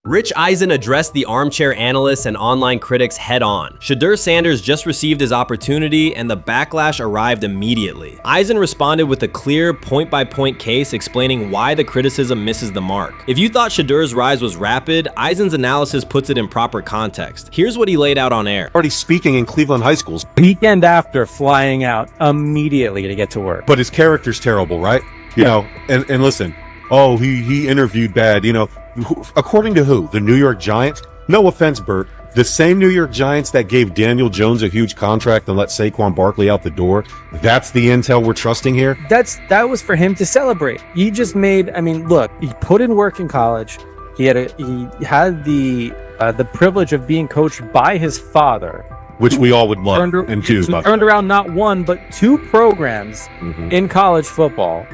Rich Eisen addressed the armchair analysts and online critics head-on. Shedeur Sanders just received his opportunity, and the backlash arrived immediately. Eisen responded with a clear, point-by-point case explaining why the criticism misses the mark. If you thought Shedeur's rise was rapid, Eisen's analysis puts it in proper context. Here's what he laid out on air. Already speaking in Cleveland high schools. Weekend after, flying out immediately to get to work. But his character's terrible, right? You know, and listen, oh, he interviewed bad, you know. According to who? The New York Giants? No offense, Bert. The same New York Giants that gave Daniel Jones a huge contract and let Saquon Barkley out the door. That's the intel we're trusting here? That was for him to celebrate. He just made, I mean, look, he put in work in college. He had the privilege of being coached by his father. Which we all would love and do. Turned around not one, but two programs in college football.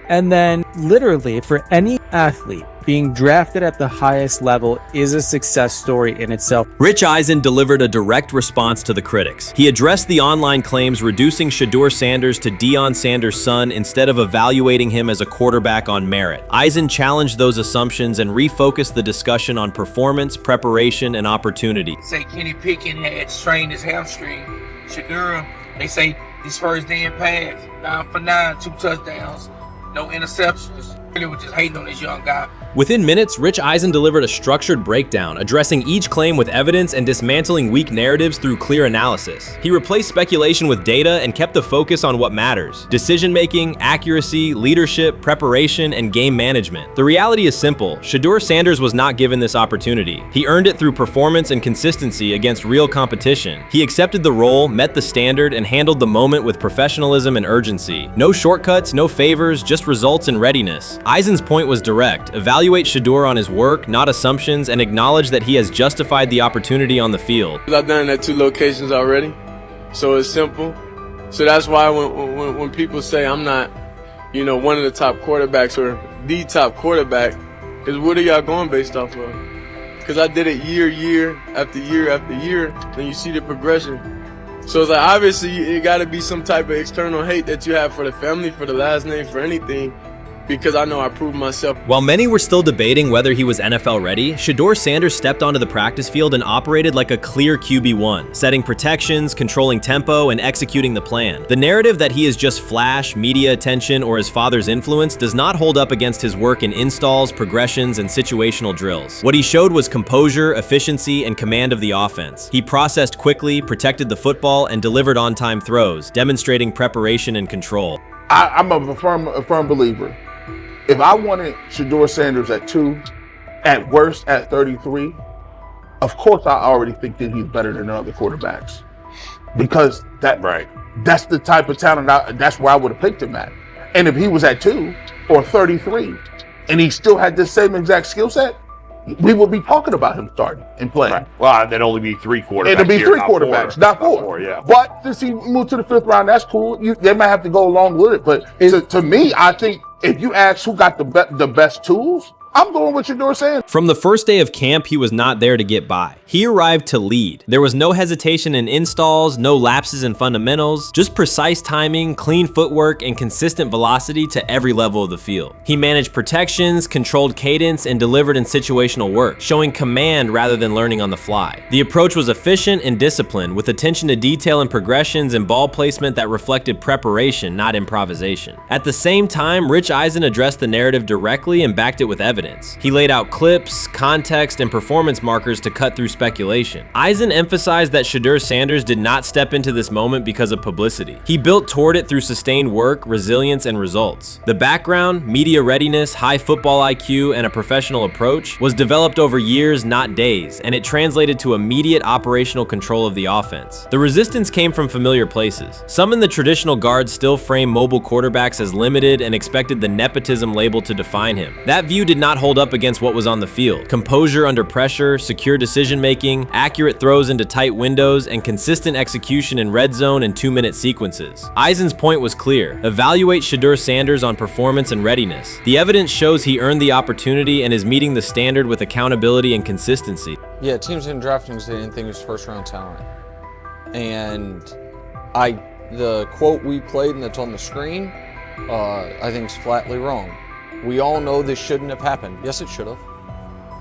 And then literally for any athlete, being drafted at the highest level is a success story in itself. Rich Eisen delivered a direct response to the critics. He addressed the online claims reducing Shedeur Sanders to Deion Sanders' son instead of evaluating him as a quarterback on merit. Eisen challenged those assumptions and refocused the discussion on performance, preparation, and opportunity. Say Kenny Pickett had strained his hamstring. Shedeur, they say his first day in pass, 9 for 9, 2 touchdowns, no interceptions. They were just hating on this young guy. Within minutes, Rich Eisen delivered a structured breakdown, addressing each claim with evidence and dismantling weak narratives through clear analysis. He replaced speculation with data and kept the focus on what matters: decision-making, accuracy, leadership, preparation, and game management. The reality is simple. Shedeur Sanders was not given this opportunity. He earned it through performance and consistency against real competition. He accepted the role, met the standard, and handled the moment with professionalism and urgency. No shortcuts, no favors, just results and readiness. Eisen's point was direct. Evaluate Shedeur on his work, not assumptions, and acknowledge that he has justified the opportunity on the field. I've done it at 2 locations already, so it's simple. So that's why when people say I'm not, you know, one of the top quarterbacks or the top quarterback, because what are y'all going based off of? Because I did it year after year after year, and you see the progression. So it's like, obviously it got to be some type of external hate that you have for the family, for the last name, for anything, because I know I proved myself. While many were still debating whether he was NFL ready, Shedeur Sanders stepped onto the practice field and operated like a clear QB1, setting protections, controlling tempo, and executing the plan. The narrative that he is just flash, media attention, or his father's influence does not hold up against his work in installs, progressions, and situational drills. What he showed was composure, efficiency, and command of the offense. He processed quickly, protected the football, and delivered on-time throws, demonstrating preparation and control. I'm a firm believer. If I wanted Shedeur Sanders at 2, at worst at 33, of course I already think that he's better than other quarterbacks. Because that's the type of talent, that's where I would have picked him at. And if he was at 2 or 33, and he still had this same exact skill set, we would be talking about him starting and playing. Right. Well, there'd only be 3 quarterbacks. It'd be 3 quarterbacks, not 4. Yeah. But since he moved to the 5th round, that's cool. They might have to go along with it. But to me, I think if you ask who got the best tools, I'm going with Shedeur Sanders. From the first day of camp, he was not there to get by. He arrived to lead. There was no hesitation in installs, no lapses in fundamentals, just precise timing, clean footwork, and consistent velocity to every level of the field. He managed protections, controlled cadence, and delivered in situational work, showing command rather than learning on the fly. The approach was efficient and disciplined, with attention to detail and progressions and ball placement that reflected preparation, not improvisation. At the same time, Rich Eisen addressed the narrative directly and backed it with evidence. He laid out clips, context, and performance markers to cut through speculation. Eisen emphasized that Shedeur Sanders did not step into this moment because of publicity. He built toward it through sustained work, resilience, and results. The background, media readiness, high football IQ, and a professional approach was developed over years, not days, and it translated to immediate operational control of the offense. The resistance came from familiar places. Some in the traditional guard still framed mobile quarterbacks as limited and expected the nepotism label to define him. That view did not hold up against what was on the field: composure under pressure, secure decision-making, accurate throws into tight windows, and consistent execution in red zone and 2-minute sequences. Eisen's point was clear: evaluate Shedeur Sanders on performance and readiness. The evidence shows he earned the opportunity and is meeting the standard with accountability and consistency. Yeah, teams didn't draft him because they didn't think he was first-round talent. And the quote we played and that's on the screen, I think is flatly wrong. We all know this shouldn't have happened. Yes, it should have.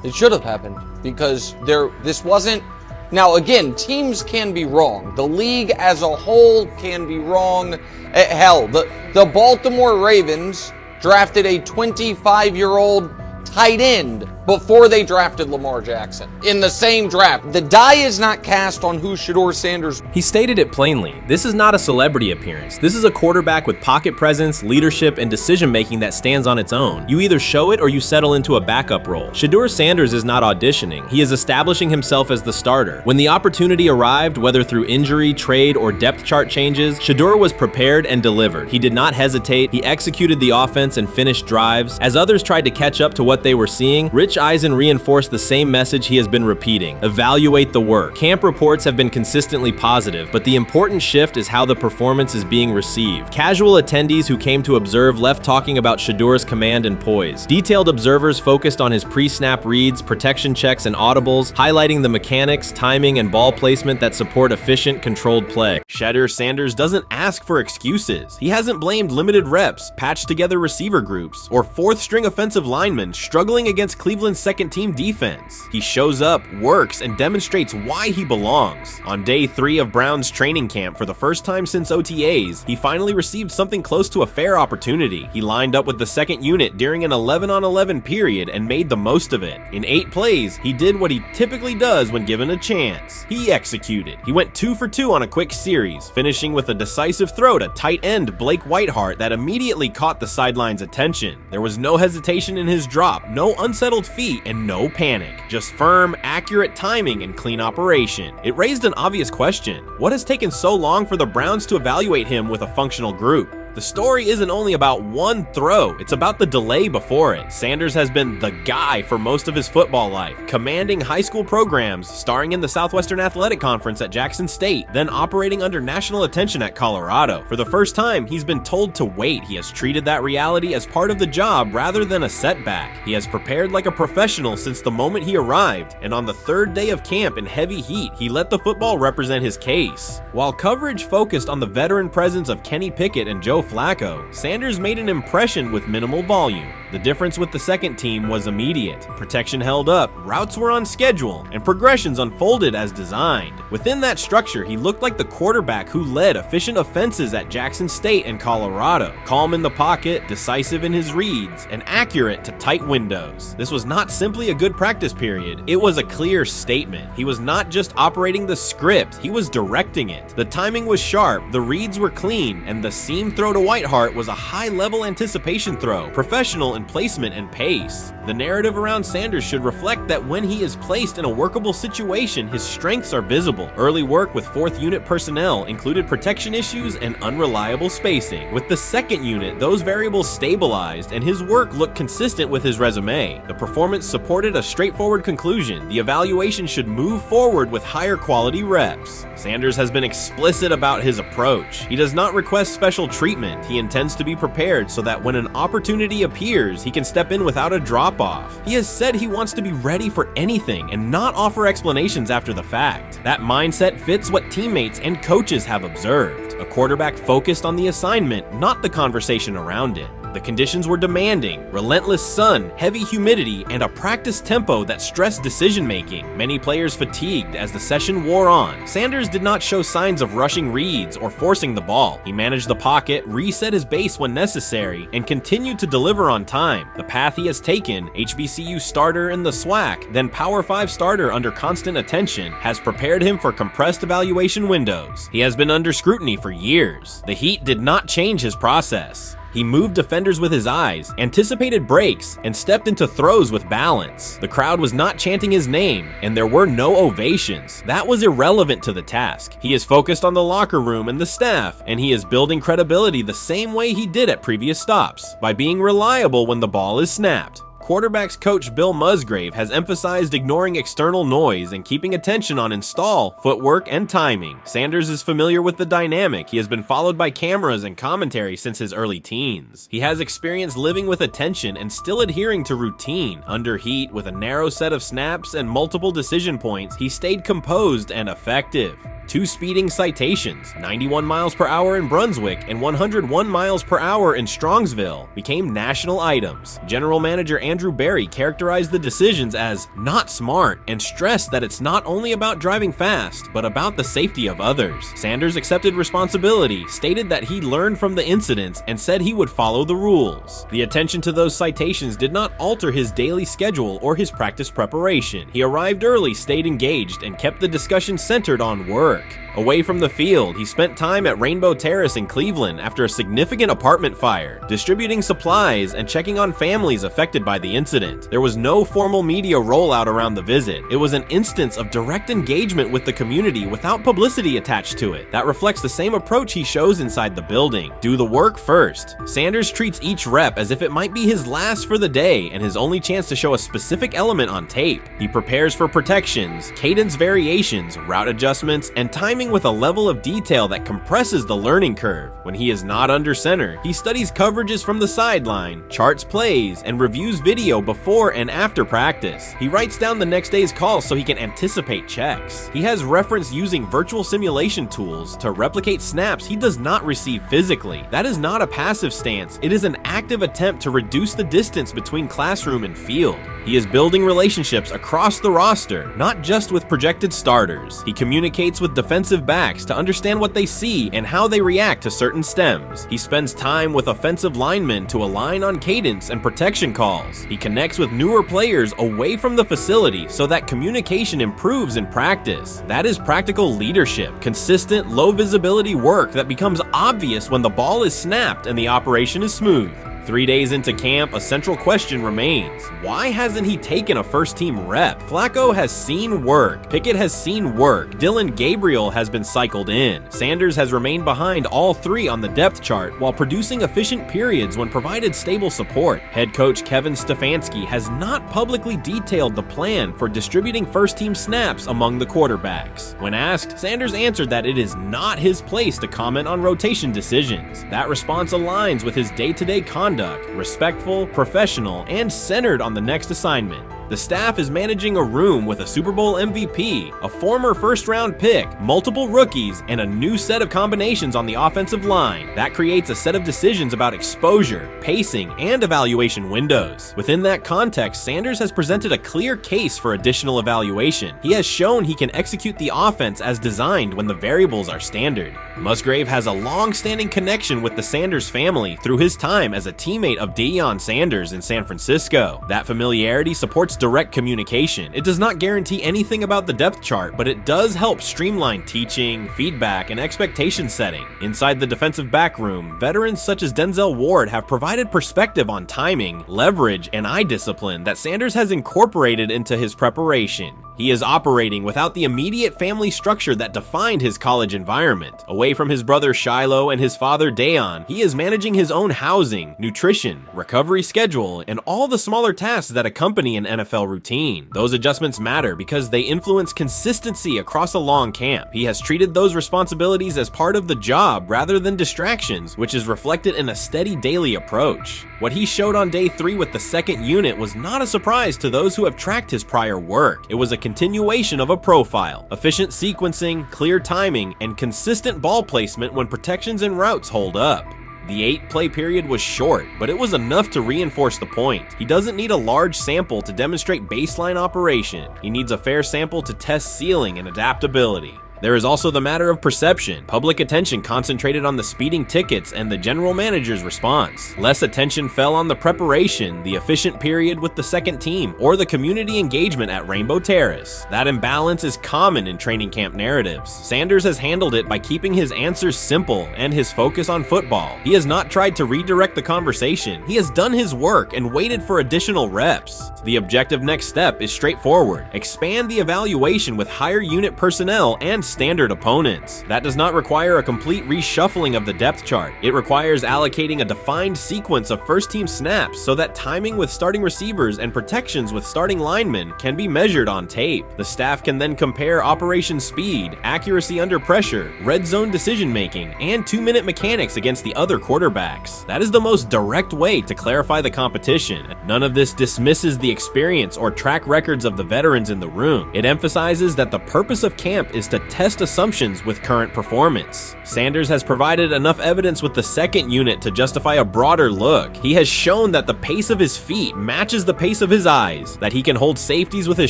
It should have happened because this wasn't. Now, again, teams can be wrong. The league as a whole can be wrong. Hell, the Baltimore Ravens drafted a 25-year-old tight end before they drafted Lamar Jackson in the same draft. The die is not cast on who Shedeur Sanders. He stated it plainly. This is not a celebrity appearance. This is a quarterback with pocket presence, leadership, and decision-making that stands on its own. You either show it or you settle into a backup role. Shedeur Sanders is not auditioning. He is establishing himself as the starter. When the opportunity arrived, whether through injury, trade, or depth chart changes, Shedeur was prepared and delivered. He did not hesitate. He executed the offense and finished drives. As others tried to catch up to what they were seeing, Rich Eisen reinforced the same message he has been repeating: evaluate the work. Camp reports have been consistently positive, but the important shift is how the performance is being received. Casual attendees who came to observe left talking about Shedeur's command and poise. Detailed observers focused on his pre-snap reads, protection checks, and audibles, highlighting the mechanics, timing, and ball placement that support efficient, controlled play. Shedeur Sanders doesn't ask for excuses. He hasn't blamed limited reps, patched together receiver groups, or fourth-string offensive linemen struggling against Cleveland's second-team defense. He shows up, works, and demonstrates why he belongs. On day 3 of Brown's training camp, for the first time since OTAs, he finally received something close to a fair opportunity. He lined up with the second unit during an 11-on-11 period and made the most of it. In 8 plays, he did what he typically does when given a chance. He executed. He went 2 for 2 on a quick series, finishing with a decisive throw to tight end Blake Whiteheart that immediately caught the sideline's attention. There was no hesitation in his drop, no unsettled feet, and no panic. Just firm, accurate timing and clean operation. It raised an obvious question. What has taken so long for the Browns to evaluate him with a functional group? The story isn't only about one throw, it's about the delay before it. Sanders has been the guy for most of his football life, commanding high school programs, starring in the Southwestern Athletic Conference at Jackson State, then operating under national attention at Colorado. For the first time, he's been told to wait. He has treated that reality as part of the job rather than a setback. He has prepared like a professional since the moment he arrived, and on the 3rd day of camp in heavy heat, he let the football represent his case. While coverage focused on the veteran presence of Kenny Pickett and Joe Flacco, Sanders made an impression with minimal volume. The difference with the second team was immediate. Protection held up, routes were on schedule, and progressions unfolded as designed. Within that structure, he looked like the quarterback who led efficient offenses at Jackson State and Colorado. Calm in the pocket, decisive in his reads, and accurate to tight windows. This was not simply a good practice period, it was a clear statement. He was not just operating the script, he was directing it. The timing was sharp, the reads were clean, and the seam throw to Whiteheart was a high-level anticipation throw, professional in placement and pace. The narrative around Sanders should reflect that when he is placed in a workable situation, his strengths are visible. Early work with 4th unit personnel included protection issues and unreliable spacing. With the 2nd unit, those variables stabilized and his work looked consistent with his resume. The performance supported a straightforward conclusion. The evaluation should move forward with higher quality reps. Sanders has been explicit about his approach. He does not request special treatment. He intends to be prepared so that when an opportunity appears, he can step in without a drop-off. He has said he wants to be ready for anything and not offer explanations after the fact. That mindset fits what teammates and coaches have observed. A quarterback focused on the assignment, not the conversation around it. The conditions were demanding: relentless sun, heavy humidity, and a practice tempo that stressed decision-making. Many players fatigued as the session wore on. Sanders did not show signs of rushing reads or forcing the ball. He managed the pocket, reset his base when necessary, and continued to deliver on time. The path he has taken, HBCU starter in the SWAC, then Power 5 starter under constant attention, has prepared him for compressed evaluation windows. He has been under scrutiny for years. The heat did not change his process. He moved defenders with his eyes, anticipated breaks, and stepped into throws with balance. The crowd was not chanting his name, and there were no ovations. That was irrelevant to the task. He is focused on the locker room and the staff, and he is building credibility the same way he did at previous stops, by being reliable when the ball is snapped. Quarterbacks coach Bill Musgrave has emphasized ignoring external noise and keeping attention on install, footwork, and timing. Sanders is familiar with the dynamic. He has been followed by cameras and commentary since his early teens. He has experience living with attention and still adhering to routine. Under heat, with a narrow set of snaps and multiple decision points, he stayed composed and effective. 2 speeding citations, 91 miles per hour in Brunswick and 101 miles per hour in Strongsville, became national items. General Manager Andrew Barry characterized the decisions as not smart and stressed that it's not only about driving fast, but about the safety of others. Sanders accepted responsibility, stated that he learned from the incidents, and said he would follow the rules. The attention to those citations did not alter his daily schedule or his practice preparation. He arrived early, stayed engaged, and kept the discussion centered on work. Away from the field, he spent time at Rainbow Terrace in Cleveland after a significant apartment fire, distributing supplies and checking on families affected by the incident. There was no formal media rollout around the visit. It was an instance of direct engagement with the community without publicity attached to it. That reflects the same approach he shows inside the building. Do the work first. Sanders treats each rep as if it might be his last for the day and his only chance to show a specific element on tape. He prepares for protections, cadence variations, route adjustments, and timing with a level of detail that compresses the learning curve. When he is not under center, he studies coverages from the sideline, charts plays, and reviews video before and after practice. He writes down the next day's calls so he can anticipate checks. He has reference using virtual simulation tools to replicate snaps he does not receive physically. That is not a passive stance, it is an active attempt to reduce the distance between classroom and field. He is building relationships across the roster, not just with projected starters. He communicates with defensive backs to understand what they see and how they react to certain stems. He spends time with offensive linemen to align on cadence and protection calls. He connects with newer players away from the facility so that communication improves in practice. That is practical leadership, consistent, low visibility work that becomes obvious when the ball is snapped and the operation is smooth. 3 days into camp, a central question remains. Why hasn't he taken a first-team rep? Flacco has seen work. Pickett has seen work. Dylan Gabriel has been cycled in. Sanders has remained behind all 3 on the depth chart while producing efficient periods when provided stable support. Head coach Kevin Stefanski has not publicly detailed the plan for distributing first-team snaps among the quarterbacks. When asked, Sanders answered that it is not his place to comment on rotation decisions. That response aligns with his day-to-day conduct, respectful, professional, and centered on the next assignment. The staff is managing a room with a Super Bowl MVP, a former first-round pick, multiple rookies, and a new set of combinations on the offensive line. That creates a set of decisions about exposure, pacing, and evaluation windows. Within that context, Sanders has presented a clear case for additional evaluation. He has shown he can execute the offense as designed when the variables are standard. Musgrave has a long-standing connection with the Sanders family through his time as a teammate of Deion Sanders in San Francisco. That familiarity supports direct communication. It does not guarantee anything about the depth chart, but it does help streamline teaching, feedback, and expectation setting. Inside the defensive back room, veterans such as Denzel Ward have provided perspective on timing, leverage, and eye discipline that Sanders has incorporated into his preparation. He is operating without the immediate family structure that defined his college environment. Away from his brother Shiloh and his father Dayon, he is managing his own housing, nutrition, recovery schedule, and all the smaller tasks that accompany an NFL routine. Those adjustments matter because they influence consistency across a long camp. He has treated those responsibilities as part of the job rather than distractions, which is reflected in a steady daily approach. What he showed on day 3 with the second unit was not a surprise to those who have tracked his prior work. It was a continuation of a profile, efficient sequencing, clear timing, and consistent ball placement when protections and routes hold up. The 8-play period was short, but it was enough to reinforce the point. He doesn't need a large sample to demonstrate baseline operation. He needs a fair sample to test ceiling and adaptability. There is also the matter of perception. Public attention concentrated on the speeding tickets and the general manager's response. Less attention fell on the preparation, the efficient period with the second team, or the community engagement at Rainbow Terrace. That imbalance is common in training camp narratives. Sanders has handled it by keeping his answers simple and his focus on football. He has not tried to redirect the conversation. He has done his work and waited for additional reps. The objective next step is straightforward. Expand the evaluation with higher unit personnel and standard opponents. That does not require a complete reshuffling of the depth chart. It requires allocating a defined sequence of first-team snaps so that timing with starting receivers and protections with starting linemen can be measured on tape. The staff can then compare operation speed, accuracy under pressure, red zone decision-making, and 2-minute mechanics against the other quarterbacks. That is the most direct way to clarify the competition. None of this dismisses the experience or track records of the veterans in the room. It emphasizes that the purpose of camp is to test assumptions with current performance. Sanders has provided enough evidence with the second unit to justify a broader look. He has shown that the pace of his feet matches the pace of his eyes, that he can hold safeties with his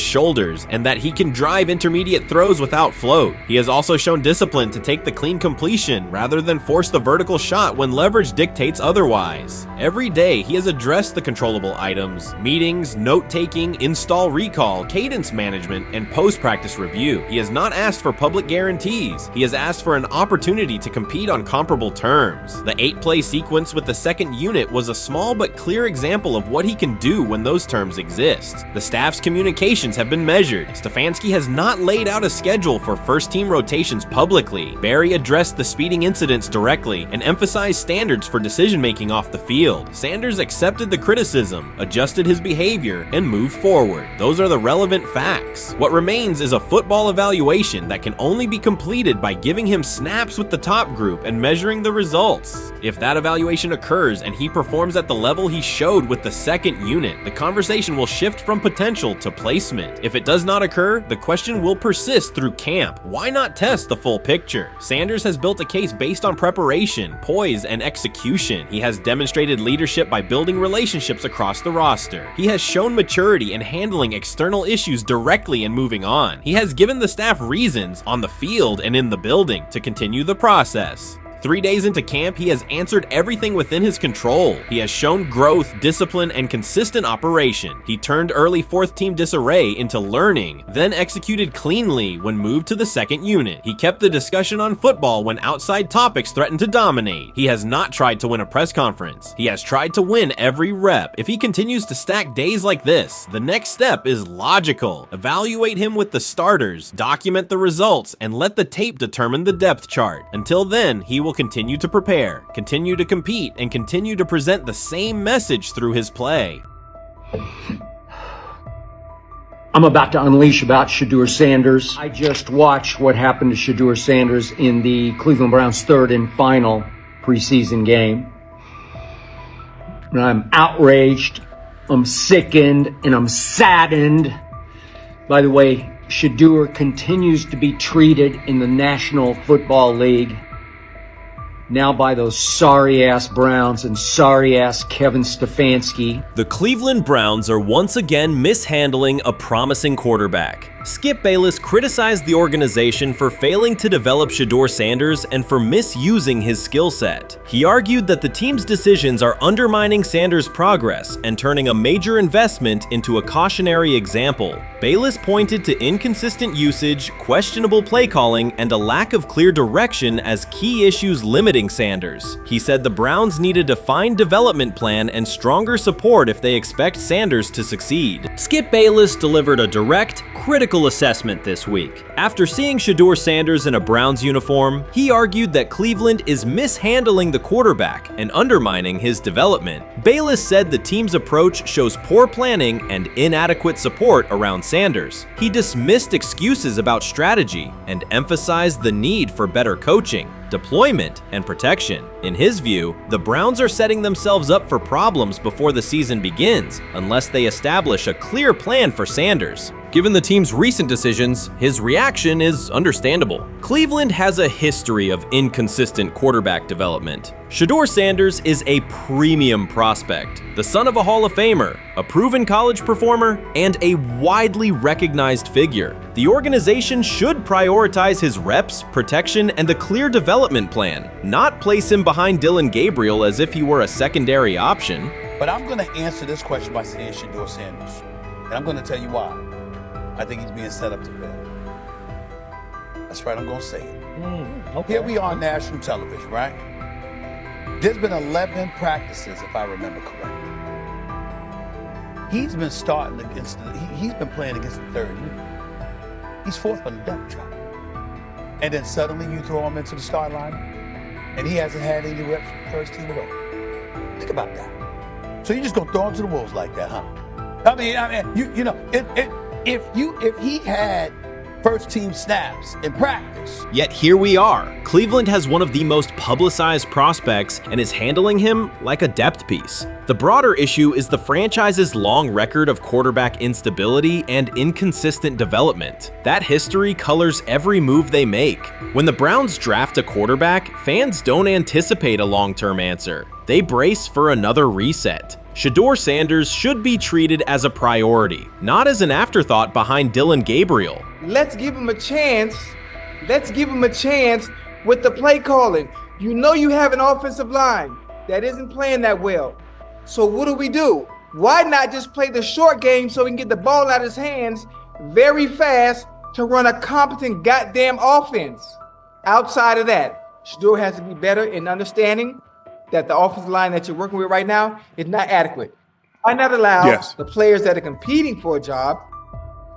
shoulders, and that he can drive intermediate throws without float. He has also shown discipline to take the clean completion rather than force the vertical shot when leverage dictates otherwise. Every day, he has addressed the controllable items, meetings, note-taking, install recall, cadence management, and post-practice review. He has not asked for public guarantees. He has asked for an opportunity to compete on comparable terms. The 8-play sequence with the second unit was a small but clear example of what he can do when those terms exist. The staff's communications have been measured. Stefanski has not laid out a schedule for first-team rotations publicly. Barry addressed the speeding incidents directly and emphasized standards for decision-making off the field. Sanders accepted the criticism, adjusted his behavior, and moved forward. Those are the relevant facts. What remains is a football evaluation that can only be completed by giving him snaps with the top group and measuring the results. If that evaluation occurs and he performs at the level he showed with the second unit, the conversation will shift from potential to placement. If it does not occur, the question will persist through camp. Why not test the full picture? Sanders has built a case based on preparation, poise, and execution. He has demonstrated leadership by building relationships across the roster. He has shown maturity in handling external issues directly and moving on. He has given the staff reasons, on the field and in the building, to continue the process. 3 days into camp, he has answered everything within his control. He has shown growth, discipline, and consistent operation. He turned early fourth-team disarray into learning, then executed cleanly when moved to the second unit. He kept the discussion on football when outside topics threatened to dominate. He has not tried to win a press conference. He has tried to win every rep. If he continues to stack days like this, the next step is logical. Evaluate him with the starters, document the results, and let the tape determine the depth chart. Until then, he will continue to prepare, continue to compete, and continue to present the same message through his play. I'm about to unleash about Shedeur Sanders. I just watched what happened to Shedeur Sanders in the Cleveland Browns' third and final preseason game. And I'm outraged, I'm sickened, and I'm saddened by the way Shedeur continues to be treated in the National Football League. Now by those sorry-ass Browns and sorry-ass Kevin Stefanski. The Cleveland Browns are once again mishandling a promising quarterback. Skip Bayless criticized the organization for failing to develop Shedeur Sanders and for misusing his skill set. He argued that the team's decisions are undermining Sanders' progress and turning a major investment into a cautionary example. Bayless pointed to inconsistent usage, questionable play calling, and a lack of clear direction as key issues limiting Sanders. He said the Browns need a defined development plan and stronger support if they expect Sanders to succeed. Skip Bayless delivered a direct, critical assessment this week. After seeing Shedeur Sanders in a Browns uniform, he argued that Cleveland is mishandling the quarterback and undermining his development. Bayless said the team's approach shows poor planning and inadequate support around Sanders. He dismissed excuses about strategy and emphasized the need for better coaching, deployment, and protection. In his view, the Browns are setting themselves up for problems before the season begins unless they establish a clear plan for Sanders. Given the team's recent decisions, his reaction is understandable. Cleveland has a history of inconsistent quarterback development. Shedeur Sanders is a premium prospect, the son of a Hall of Famer, a proven college performer, and a widely recognized figure. The organization should prioritize his reps, protection, and a clear development plan, not place him behind Dylan Gabriel as if he were a secondary option. But I'm going to answer this question by saying Shedeur Sanders, and I'm going to tell you why. I think he's being set up to fail. That's right, I'm going to say it. Okay. Here we are on national television, right? There's been 11 practices, if I remember correctly. He's been starting against, he's been playing against the third unit. He's fourth on the depth chart. And then suddenly you throw him into the start line, and he hasn't had any reps for the first team at all. Think about that. So you're just going to throw him to the wolves like that, huh? I mean, you know, if he had first team snaps in practice. Yet here we are. Cleveland has one of the most publicized prospects and is handling him like a depth piece. The broader issue is the franchise's long record of quarterback instability and inconsistent development. That history colors every move they make. When the Browns draft a quarterback, fans don't anticipate a long-term answer. They brace for another reset. Shedeur Sanders should be treated as a priority, not as an afterthought behind Dillon Gabriel. Let's give him a chance. Let's give him a chance with the play calling. You know you have an offensive line that isn't playing that well. So what do? Why not just play the short game so he can get the ball out of his hands very fast to run a competent goddamn offense? Outside of that, Shedeur has to be better in understanding that the offensive line that you're working with right now is not adequate. Why not allow the players that are competing for a job,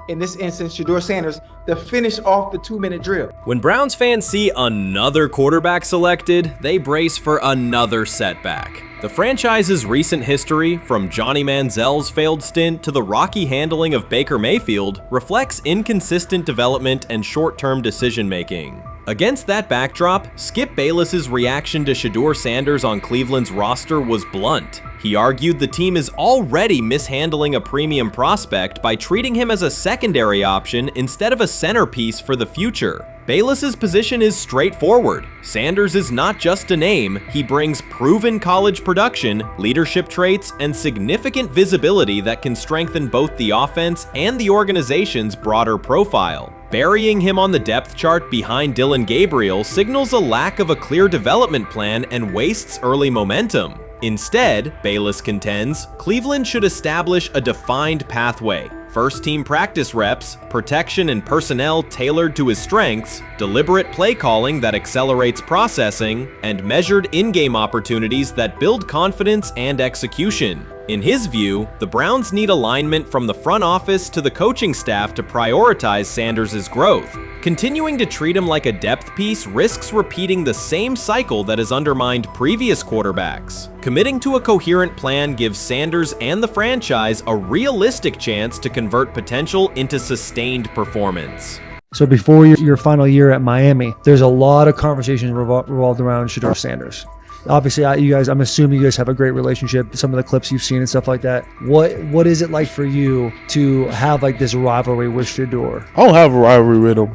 in this instance, Shedeur Sanders, to finish off the 2-minute drill? When Browns fans see another quarterback selected, they brace for another setback. The franchise's recent history, from Johnny Manziel's failed stint to the rocky handling of Baker Mayfield, reflects inconsistent development and short-term decision-making. Against that backdrop, Skip Bayless's reaction to Shedeur Sanders on Cleveland's roster was blunt. He argued the team is already mishandling a premium prospect by treating him as a secondary option instead of a centerpiece for the future. Bayless's position is straightforward. Sanders is not just a name, he brings proven college production, leadership traits, and significant visibility that can strengthen both the offense and the organization's broader profile. Burying him on the depth chart behind Dillon Gabriel signals a lack of a clear development plan and wastes early momentum. Instead, Bayless contends, Cleveland should establish a defined pathway. First-team practice reps, protection and personnel tailored to his strengths, deliberate play calling that accelerates processing, and measured in-game opportunities that build confidence and execution. In his view, the Browns need alignment from the front office to the coaching staff to prioritize Sanders' growth. Continuing to treat him like a depth piece risks repeating the same cycle that has undermined previous quarterbacks. Committing to a coherent plan gives Sanders and the franchise a realistic chance to convert potential into sustained performance. So before your final year at Miami, there's a lot of conversations revolved around Shedeur Sanders. Obviously, I'm assuming you guys have a great relationship. Some of the clips you've seen and stuff like that. What is it like for you to have like this rivalry with Shedeur? I don't have a rivalry with him.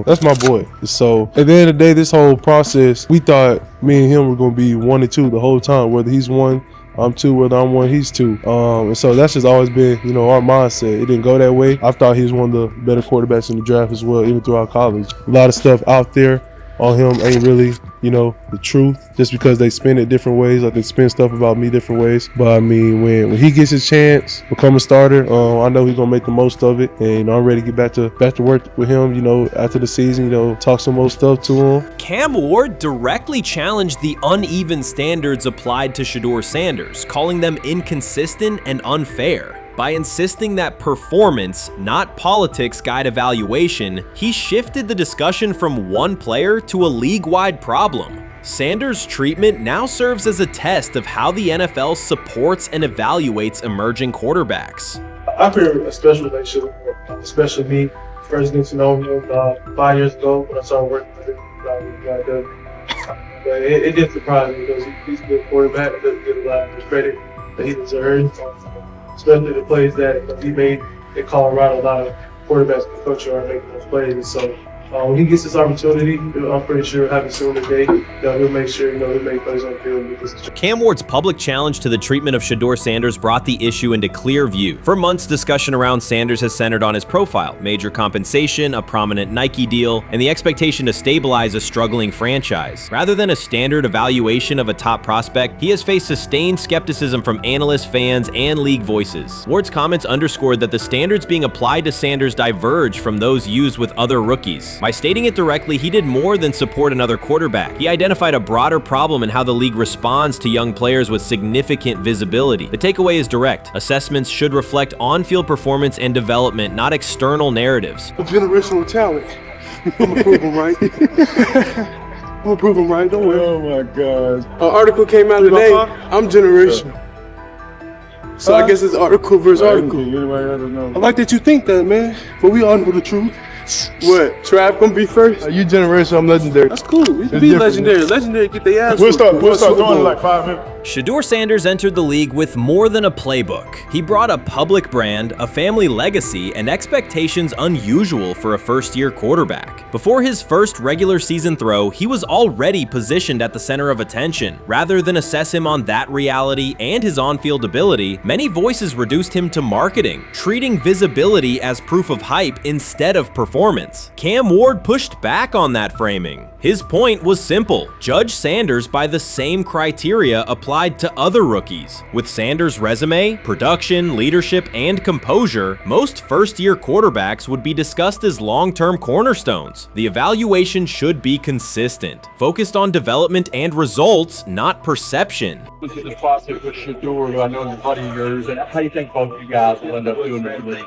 That's my boy. So at the end of the day, this whole process, we thought me and him were going to be 1 and 2 the whole time. Whether he's 1, I'm 2. Whether I'm 1, he's 2. And so that's just always been, our mindset. It didn't go that way. I thought he was one of the better quarterbacks in the draft as well, even throughout college. A lot of stuff out there on him ain't really, the truth, just because they spin it different ways. Like they spin stuff about me different ways. But I mean, when he gets his chance, become a starter, I know he's gonna make the most of it. And I'm ready to get back to work with him, after the season, talk some more stuff to him. Cam Ward directly challenged the uneven standards applied to Shedeur Sanders, calling them inconsistent and unfair. By insisting that performance, not politics, guide evaluation, he shifted the discussion from one player to a league-wide problem. Sanders' treatment now serves as a test of how the NFL supports and evaluates emerging quarterbacks. I feel a special relationship with him, especially me. First getting to know him 5 years ago when I started working with him. But it did surprise me because he's a good quarterback. It doesn't get a lot of credit that he deserves. Especially the plays that he made in Colorado. A lot of quarterbacks in the country are making those plays. And so when he gets this opportunity, I'm pretty sure having soon today that he'll make sure he'll make plays on the field. Cam Ward's public challenge to the treatment of Shedeur Sanders brought the issue into clear view. For months, discussion around Sanders has centered on his profile, major compensation, a prominent Nike deal, and the expectation to stabilize a struggling franchise. Rather than a standard evaluation of a top prospect, he has faced sustained skepticism from analysts, fans, and league voices. Ward's comments underscored that the standards being applied to Sanders diverge from those used with other rookies. By stating it directly, he did more than support another quarterback. He identified a broader problem in how the league responds to young players with significant visibility. The takeaway is direct. Assessments should reflect on-field performance and development, not external narratives. A generational talent. I'm gonna prove him right. I'm gonna prove him right. Don't worry. Oh my God. An article came out today. I'm generational. So I guess it's article versus article. I like that you think that, man. But we all know the truth. What? Trav gonna be first? You generation, I'm legendary. That's cool. We can It's be different. legendary. Legendary get their ass. We'll whooped. start Super doing it Bowl. like 5 minutes. Shedeur Sanders entered the league with more than a playbook. He brought a public brand, a family legacy, and expectations unusual for a first-year quarterback. Before his first regular season throw, he was already positioned at the center of attention. Rather than assess him on that reality and his on-field ability, many voices reduced him to marketing, treating visibility as proof of hype instead of performance. Cam Ward pushed back on that framing. His point was simple: judge Sanders by the same criteria applied to other rookies. With Sanders' resume, production, leadership, and composure, most first-year quarterbacks would be discussed as long-term cornerstones. The evaluation should be consistent, focused on development and results, not perception. Look at the process with Shedeur, who I know is a buddy of yours, and how do you think both of you guys will end up doing in the league?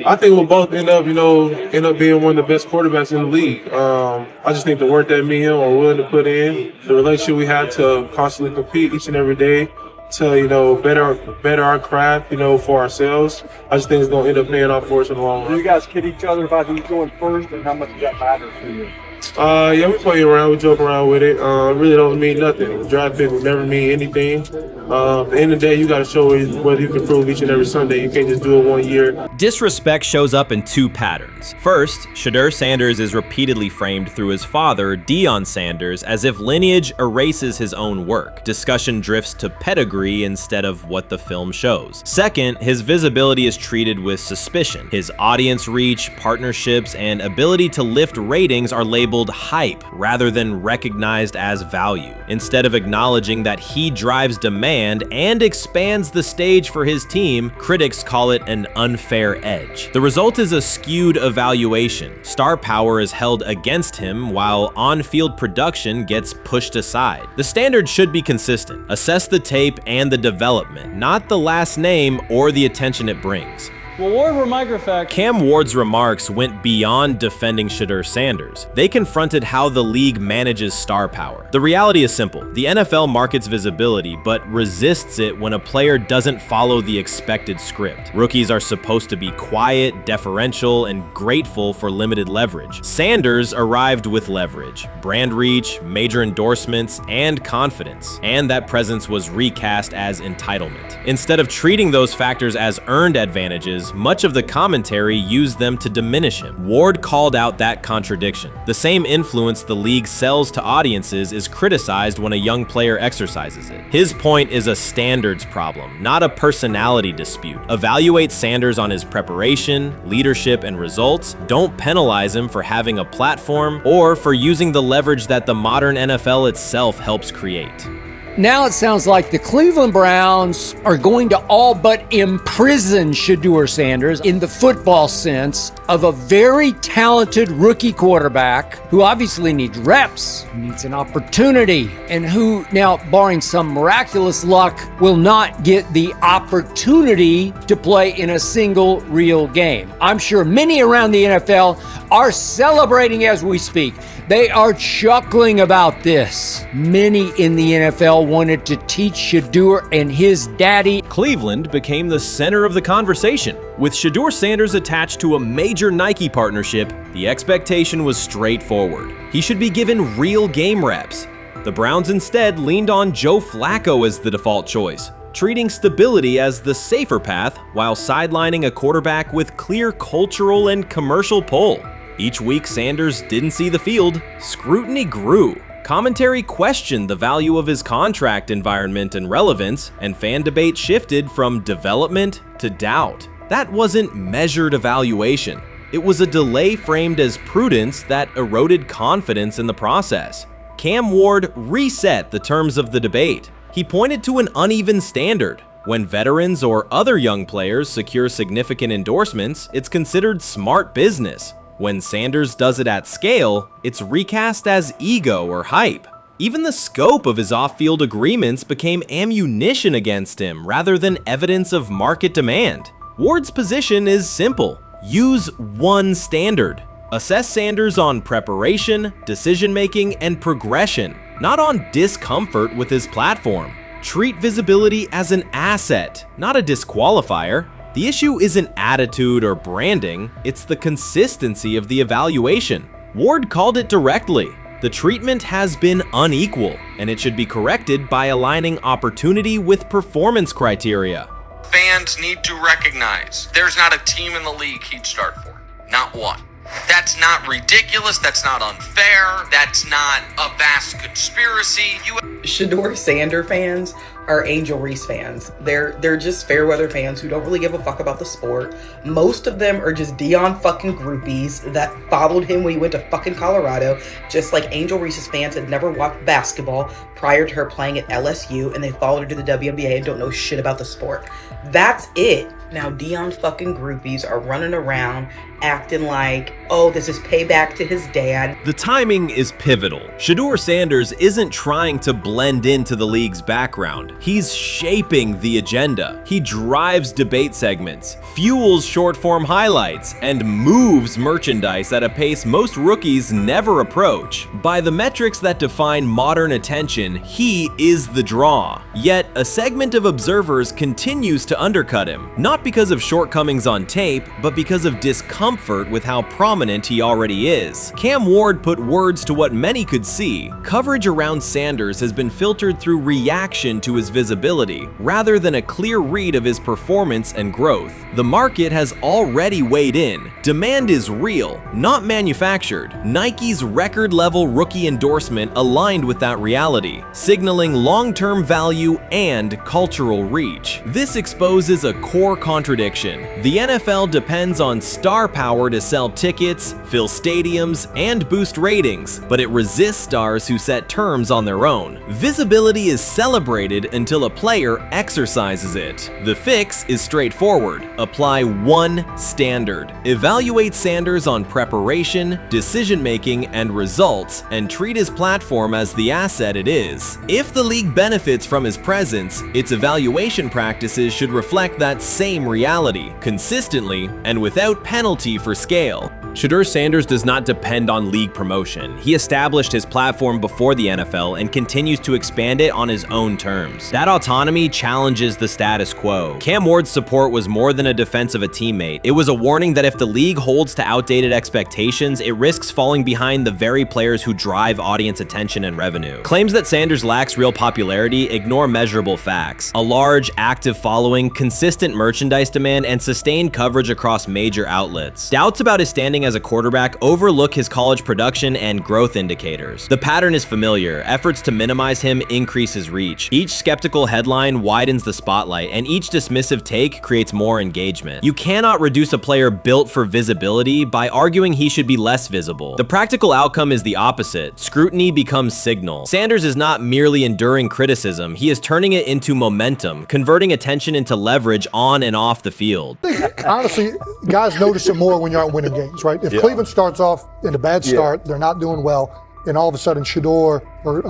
I think we'll both end up being one of the best quarterbacks in the league. I just think the work that me and him are willing to put in, the relationship we have to constantly compete each and every day, to better our craft, for ourselves. I just think it's gonna end up paying off for us in the long run. Do you guys kid each other about who's going first and how much that matters to you? Yeah, we play around, we joke around with it. It really don't mean nothing. The draft pick will never mean anything. At the end of the day, you got to show whether you can prove each and every Sunday. You can't just do it 1 year. Disrespect shows up in two patterns. First, Shedeur Sanders is repeatedly framed through his father, Deion Sanders, as if lineage erases his own work. Discussion drifts to pedigree instead of what the film shows. Second, his visibility is treated with suspicion. His audience reach, partnerships, and ability to lift ratings are labeled hype rather than recognized as value. Instead of acknowledging that he drives demand and expands the stage for his team, critics call it an unfair edge. The result is a skewed evaluation. Star power is held against him while on-field production gets pushed aside. The standard should be consistent. Assess the tape and the development, not the last name or the attention it brings. Well, Ward were microfacts. Cam Ward's remarks went beyond defending Shedeur Sanders. They confronted how the league manages star power. The reality is simple. The NFL markets visibility, but resists it when a player doesn't follow the expected script. Rookies are supposed to be quiet, deferential, and grateful for limited leverage. Sanders arrived with leverage, brand reach, major endorsements, and confidence. And that presence was recast as entitlement. Instead of treating those factors as earned advantages, much of the commentary used them to diminish him. Ward called out that contradiction. The same influence the league sells to audiences is criticized when a young player exercises it. His point is a standards problem, not a personality dispute. Evaluate Sanders on his preparation, leadership, and results. Don't penalize him for having a platform or for using the leverage that the modern NFL itself helps create. Now it sounds like the Cleveland Browns are going to all but imprison Shedeur Sanders in the football sense of a very talented rookie quarterback who obviously needs reps, needs an opportunity, and who now, barring some miraculous luck, will not get the opportunity to play in a single real game. I'm sure many around the NFL are celebrating as we speak. They are chuckling about this. Many in the NFL wanted to teach Shedeur and his daddy. Cleveland became the center of the conversation. With Shedeur Sanders attached to a major Nike partnership, the expectation was straightforward. He should be given real game reps. The Browns instead leaned on Joe Flacco as the default choice, treating stability as the safer path while sidelining a quarterback with clear cultural and commercial pull. Each week Sanders didn't see the field, scrutiny grew. Commentary questioned the value of his contract environment and relevance, and fan debate shifted from development to doubt. That wasn't measured evaluation. It was a delay framed as prudence that eroded confidence in the process. Cam Ward reset the terms of the debate. He pointed to an uneven standard. When veterans or other young players secure significant endorsements, it's considered smart business. When Sanders does it at scale, it's recast as ego or hype. Even the scope of his off-field agreements became ammunition against him rather than evidence of market demand. Ward's position is simple. Use one standard. Assess Sanders on preparation, decision-making, and progression, not on discomfort with his platform. Treat visibility as an asset, not a disqualifier. The issue isn't attitude or branding, it's the consistency of the evaluation. Ward called it directly. The treatment has been unequal, and it should be corrected by aligning opportunity with performance criteria. Fans need to recognize there's not a team in the league he'd start for. Not one. That's not ridiculous. That's not unfair. That's not a vast conspiracy. Shedeur Sanders fans are Angel Reese fans. They're just fair weather fans who don't really give a fuck about the sport. Most of them are just Dion fucking groupies that followed him when he went to fucking Colorado, just like Angel Reese's fans had never watched basketball prior to her playing at LSU, and they followed her to the WNBA and don't know shit about the sport. That's it. Now Dion fucking groupies are running around acting like, oh, this is payback to his dad. The timing is pivotal. Shedeur Sanders isn't trying to blend into the league's background. He's shaping the agenda. He drives debate segments, fuels short-form highlights, and moves merchandise at a pace most rookies never approach. By the metrics that define modern attention, he is the draw. Yet, a segment of observers continues to undercut him, not because of shortcomings on tape, but because of discomfort with how prominent he already is. Cam Ward put words to what many could see. Coverage around Sanders has been filtered through reaction to his visibility, rather than a clear read of his performance and growth. The market has already weighed in. Demand is real, not manufactured. Nike's record-level rookie endorsement aligned with that reality, signaling long-term value and cultural reach. This exposes a core contradiction. The NFL depends on star power to sell tickets, fill stadiums, and boost ratings, but it resists stars who set terms on their own. Visibility is celebrated until a player exercises it. The fix is straightforward. Apply one standard. Evaluate Sanders on preparation, decision-making, and results, and treat his platform as the asset it is. If the league benefits from his presence, its evaluation practices should reflect that same reality, consistently and without penalty for scale. Shedeur Sanders does not depend on league promotion. He established his platform before the NFL and continues to expand it on his own terms. That autonomy challenges the status quo. Cam Ward's support was more than a defense of a teammate. It was a warning that if the league holds to outdated expectations, it risks falling behind the very players who drive audience attention and revenue. Claims that Sanders lacks real popularity ignore measurable facts. A large, active following, consistent merchandise demand, and sustained coverage across major outlets. Doubts about his standing as a quarterback overlook his college production and growth indicators. The pattern is familiar. Efforts to minimize him increase his reach. Each skeptical headline widens the spotlight, and each dismissive take creates more engagement. You cannot reduce a player built for visibility by arguing he should be less visible. The practical outcome is the opposite. Scrutiny becomes signal. Sanders is not merely enduring criticism, he is turning it into momentum, converting attention into leverage on and off the field. Honestly, guys notice it more when you're out winning games, right? If Cleveland starts off in a bad start, they're not doing well, and all of a sudden Shedeur or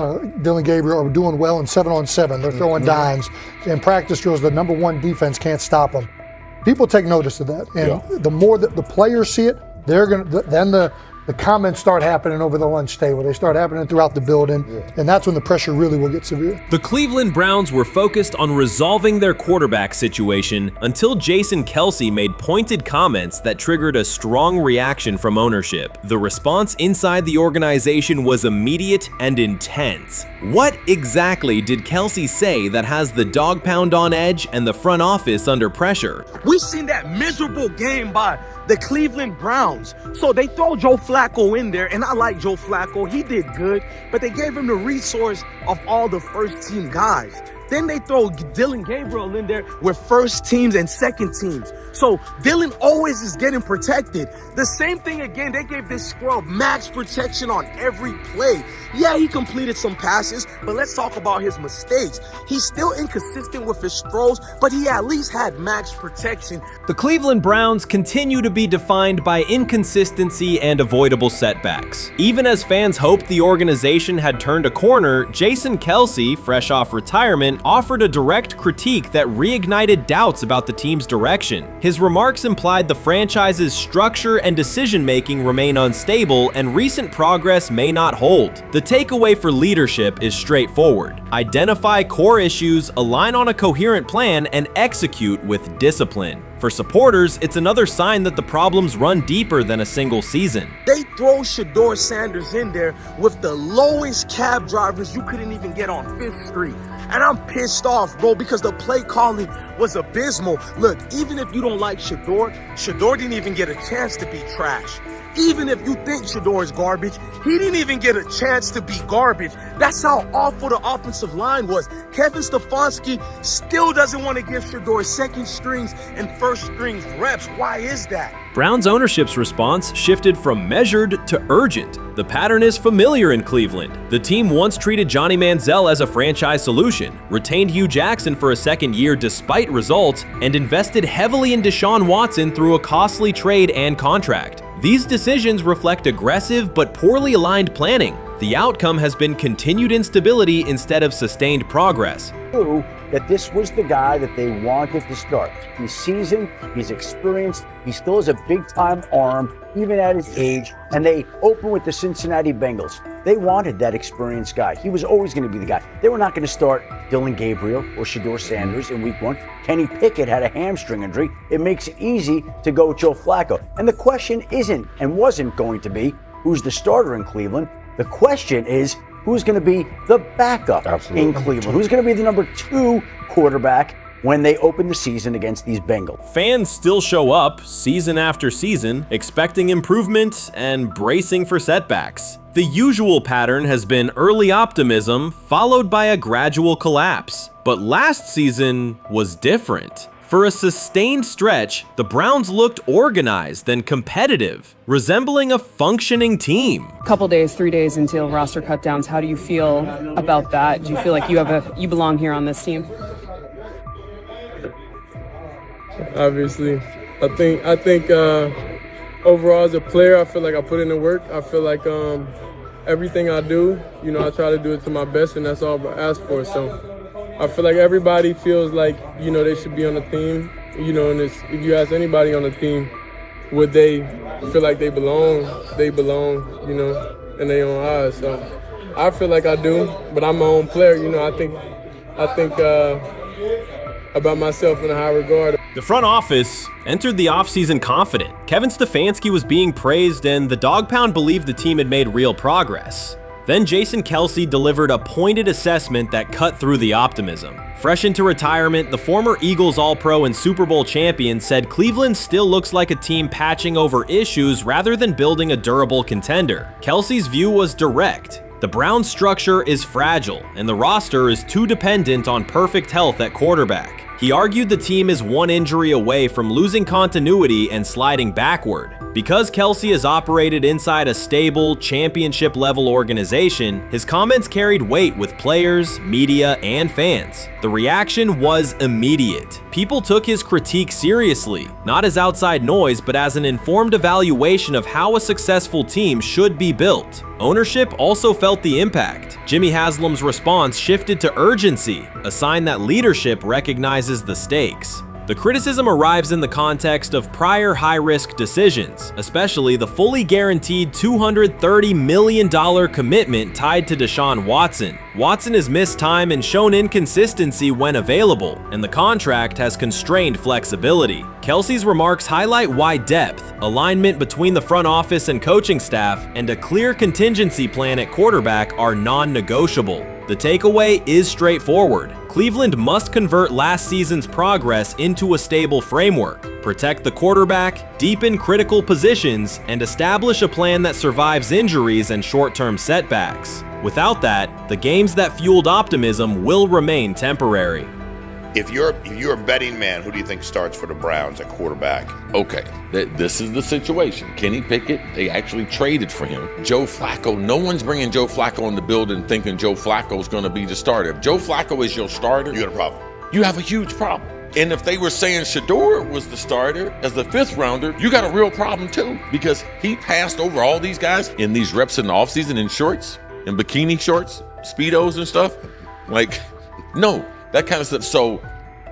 Dylan Gabriel are doing well in 7-on-7, they're throwing dimes, and practice drills, the number one defense can't stop them. People take notice of that, and the more that the players see it, they're gonna then the comments start happening over the lunch table. They start happening throughout the building, and that's when the pressure really will get severe. The Cleveland Browns were focused on resolving their quarterback situation until Jason Kelce made pointed comments that triggered a strong reaction from ownership. The response inside the organization was immediate and intense. What exactly did Kelce say that has the dog pound on edge and the front office under pressure? We've seen that miserable game by the Cleveland Browns. So they throw Joe Flacco in there, and I like Joe Flacco. He did good, but they gave him the resource of all the first team guys. Then they throw Dylan Gabriel in there with first teams and second teams. So Dylan always is getting protected. The same thing again, they gave this scrub max protection on every play. Yeah, he completed some passes, but let's talk about his mistakes. He's still inconsistent with his throws, but he at least had max protection. The Cleveland Browns continue to be defined by inconsistency and avoidable setbacks. Even as fans hoped the organization had turned a corner, Jason Kelce, fresh off retirement, offered a direct critique that reignited doubts about the team's direction. His remarks implied the franchise's structure and decision-making remain unstable and recent progress may not hold. The takeaway for leadership is straightforward. Identify core issues, align on a coherent plan, and execute with discipline. For supporters, it's another sign that the problems run deeper than a single season. They throw Shedeur Sanders in there with the lowest cab drivers you couldn't even get on 5th Street. And I'm pissed off, bro, because the play calling was abysmal. Look, even if you don't like Shedeur didn't even get a chance to be trash. Even if you think Shedeur is garbage, he didn't even get a chance to be garbage. That's how awful the offensive line was. Kevin Stefanski still doesn't want to give Shedeur second strings and first strings reps. Why is that? Browns ownership's response shifted from measured to urgent. The pattern is familiar in Cleveland. The team once treated Johnny Manziel as a franchise solution, retained Hugh Jackson for a second year despite results, and invested heavily in Deshaun Watson through a costly trade and contract. These decisions reflect aggressive but poorly aligned planning. The outcome has been continued instability instead of sustained progress. That this was the guy that they wanted to start. He's seasoned, he's experienced, he still has a big-time arm, even at his age, and they open with the Cincinnati Bengals. They wanted that experienced guy. He was always going to be the guy. They were not going to start Dylan Gabriel or Shedeur Sanders in week 1. Kenny Pickett had a hamstring injury. It makes it easy to go with Joe Flacco. And the question isn't and wasn't going to be who's the starter in Cleveland. The question is, who's going to be the backup in Cleveland? Who's going to be the number 2 quarterback when they open the season against these Bengals? Fans still show up season after season, expecting improvement and bracing for setbacks. The usual pattern has been early optimism followed by a gradual collapse. But last season was different. For a sustained stretch, the Browns looked organized and competitive, resembling a functioning team. Couple days, 3 days until roster cutdowns, how do you feel about that? Do you feel like you belong here on this team? Obviously, I think overall as a player, I feel like I put in the work. I feel like everything I do, I try to do it to my best, and that's all I ask for. So I feel like everybody feels like, they should be on the team, and if you ask anybody on the team, would they feel like they belong, in their own eyes. So I feel like I do, but I'm my own player, I think about myself in a high regard. The front office entered the offseason confident. Kevin Stefanski was being praised and the Dog Pound believed the team had made real progress. Then Jason Kelce delivered a pointed assessment that cut through the optimism. Fresh into retirement, the former Eagles All-Pro and Super Bowl champion said Cleveland still looks like a team patching over issues rather than building a durable contender. Kelce's view was direct. The Browns' structure is fragile, and the roster is too dependent on perfect health at quarterback. He argued the team is one injury away from losing continuity and sliding backward. Because Kelce has operated inside a stable, championship-level organization, his comments carried weight with players, media, and fans. The reaction was immediate. People took his critique seriously, not as outside noise, but as an informed evaluation of how a successful team should be built. Ownership also felt the impact. Jimmy Haslam's response shifted to urgency, a sign that leadership recognizes the stakes. The criticism arrives in the context of prior high-risk decisions, especially the fully guaranteed $230 million commitment tied to Deshaun Watson. Watson has missed time and shown inconsistency when available, and the contract has constrained flexibility. Kelce's remarks highlight why depth, alignment between the front office and coaching staff, and a clear contingency plan at quarterback are non-negotiable. The takeaway is straightforward. Cleveland must convert last season's progress into a stable framework, protect the quarterback, deepen critical positions, and establish a plan that survives injuries and short-term setbacks. Without that, the games that fueled optimism will remain temporary. If you're a betting man, who do you think starts for the Browns at quarterback? Okay, this is the situation. Kenny Pickett, they actually traded for him. Joe Flacco, no one's bringing Joe Flacco in the building thinking Joe Flacco's going to be the starter. If Joe Flacco is your starter, you got a problem. You have a huge problem. And if they were saying Shedeur was the starter as the 5th rounder, you got a real problem too, because he passed over all these guys in these reps in the offseason in shorts, in bikini shorts, Speedos and stuff. No. That kind of stuff. So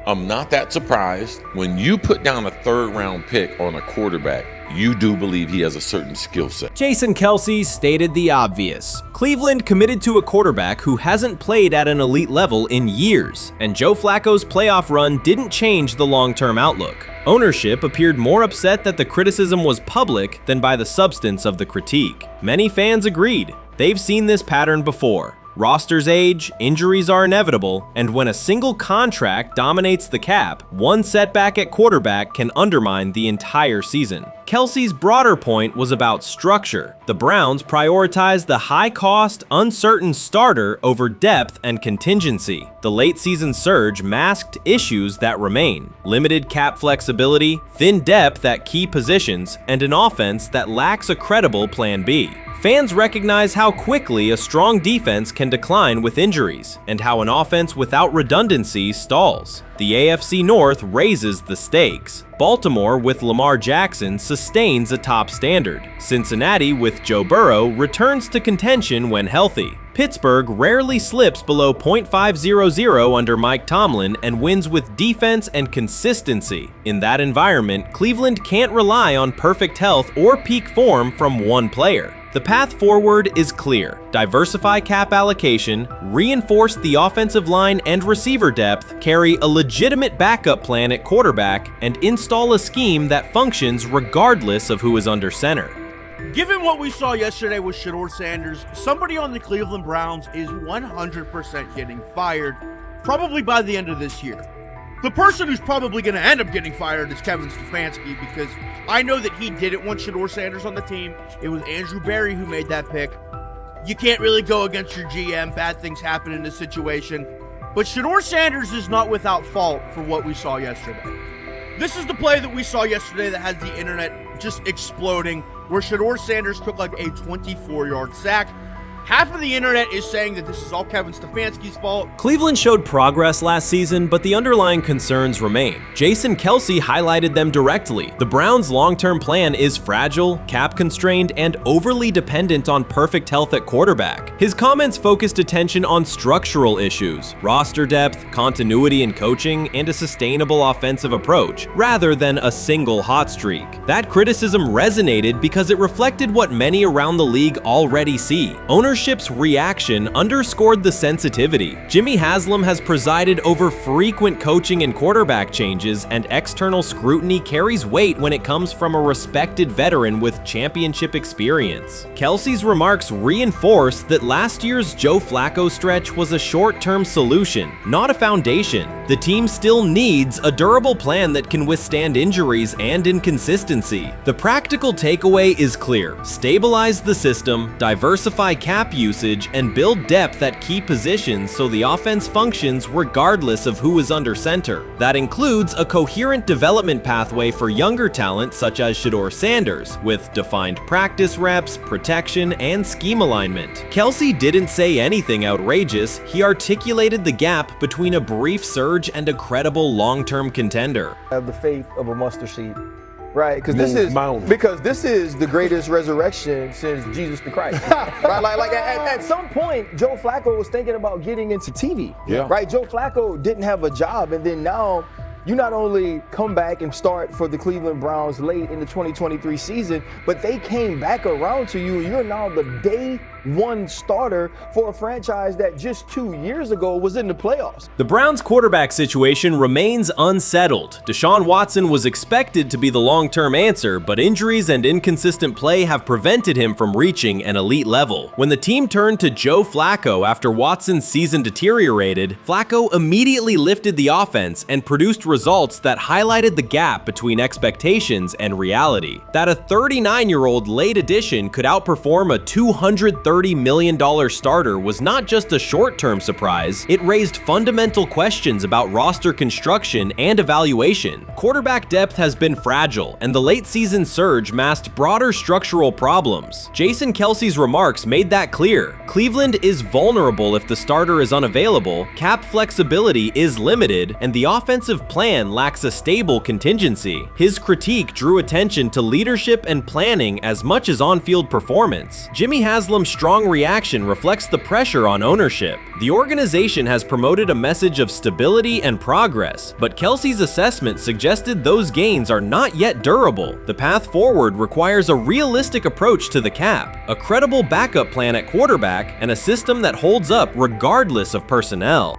I'm not that surprised when you put down a 3rd round pick on a quarterback you do believe he has a certain skill set. Jason Kelce stated the obvious. Cleveland committed to a quarterback who hasn't played at an elite level in years, and Joe Flacco's playoff run didn't change the long-term outlook. Ownership appeared more upset that the criticism was public than by the substance of the critique. Many fans agreed. They've seen this pattern before. Rosters age, injuries are inevitable, and when a single contract dominates the cap, one setback at quarterback can undermine the entire season. Kelce's broader point was about structure. The Browns prioritized the high-cost, uncertain starter over depth and contingency. The late-season surge masked issues that remain: limited cap flexibility, thin depth at key positions, and an offense that lacks a credible plan B. Fans recognize how quickly a strong defense can decline with injuries, and how an offense without redundancy stalls. The AFC North raises the stakes. Baltimore with Lamar Jackson sustains a top standard. Cincinnati with Joe Burrow returns to contention when healthy. Pittsburgh rarely slips below .500 under Mike Tomlin and wins with defense and consistency. In that environment, Cleveland can't rely on perfect health or peak form from one player. The path forward is clear. Diversify cap allocation, reinforce the offensive line and receiver depth, carry a legitimate backup plan at quarterback, and install a scheme that functions regardless of who is under center. Given what we saw yesterday with Shedeur Sanders, somebody on the Cleveland Browns is 100% getting fired, probably by the end of this year. The person who's probably going to end up getting fired is Kevin Stefanski, because I know that he didn't want Shedeur Sanders on the team. It was Andrew Berry who made that pick. You can't really go against your GM. Bad things happen in this situation. But Shedeur Sanders is not without fault for what we saw yesterday. This is the play that we saw yesterday that has the internet just exploding, where Shedeur Sanders took like a 24-yard sack. Half of the internet is saying that this is all Kevin Stefanski's fault. Cleveland showed progress last season, but the underlying concerns remain. Jason Kelce highlighted them directly. The Browns' long-term plan is fragile, cap-constrained, and overly dependent on perfect health at quarterback. His comments focused attention on structural issues, roster depth, continuity in coaching, and a sustainable offensive approach, rather than a single hot streak. That criticism resonated because it reflected what many around the league already see. Ownership's reaction underscored the sensitivity. Jimmy Haslam has presided over frequent coaching and quarterback changes, and external scrutiny carries weight when it comes from a respected veteran with championship experience. Kelce's remarks reinforce that last year's Joe Flacco stretch was a short-term solution, not a foundation. The team still needs a durable plan that can withstand injuries and inconsistency. The practical takeaway is clear: stabilize the system, diversify cap usage, and build depth at key positions so the offense functions regardless of who is under center. That includes a coherent development pathway for younger talent such as Shedeur Sanders, with defined practice reps, protection, and scheme alignment. Kelce didn't say anything outrageous. He articulated the gap between a brief surge and a credible long-term contender. Have the faith of a mustard seed. Right, because this is the greatest resurrection since Jesus the Christ. Right, like at some point, Joe Flacco was thinking about getting into TV. Yeah. Right, Joe Flacco didn't have a job, and then now you not only come back and start for the Cleveland Browns late in the 2023 season, but they came back around to you. You're now the day one starter for a franchise that just 2 years ago was in the playoffs. The Browns' quarterback situation remains unsettled. Deshaun Watson was expected to be the long-term answer, but injuries and inconsistent play have prevented him from reaching an elite level. When the team turned to Joe Flacco after Watson's season deteriorated, Flacco immediately lifted the offense and produced results that highlighted the gap between expectations and reality. That a 39-year-old late addition could outperform a $230 million starter was not just a short-term surprise, it raised fundamental questions about roster construction and evaluation. Quarterback depth has been fragile, and the late-season surge masked broader structural problems. Jason Kelce's remarks made that clear. Cleveland is vulnerable if the starter is unavailable, cap flexibility is limited, and the offensive plan plan lacks a stable contingency. His critique drew attention to leadership and planning as much as on-field performance. Jimmy Haslam's strong reaction reflects the pressure on ownership. The organization has promoted a message of stability and progress, but Kelsey's assessment suggested those gains are not yet durable. The path forward requires a realistic approach to the cap, a credible backup plan at quarterback, and a system that holds up regardless of personnel.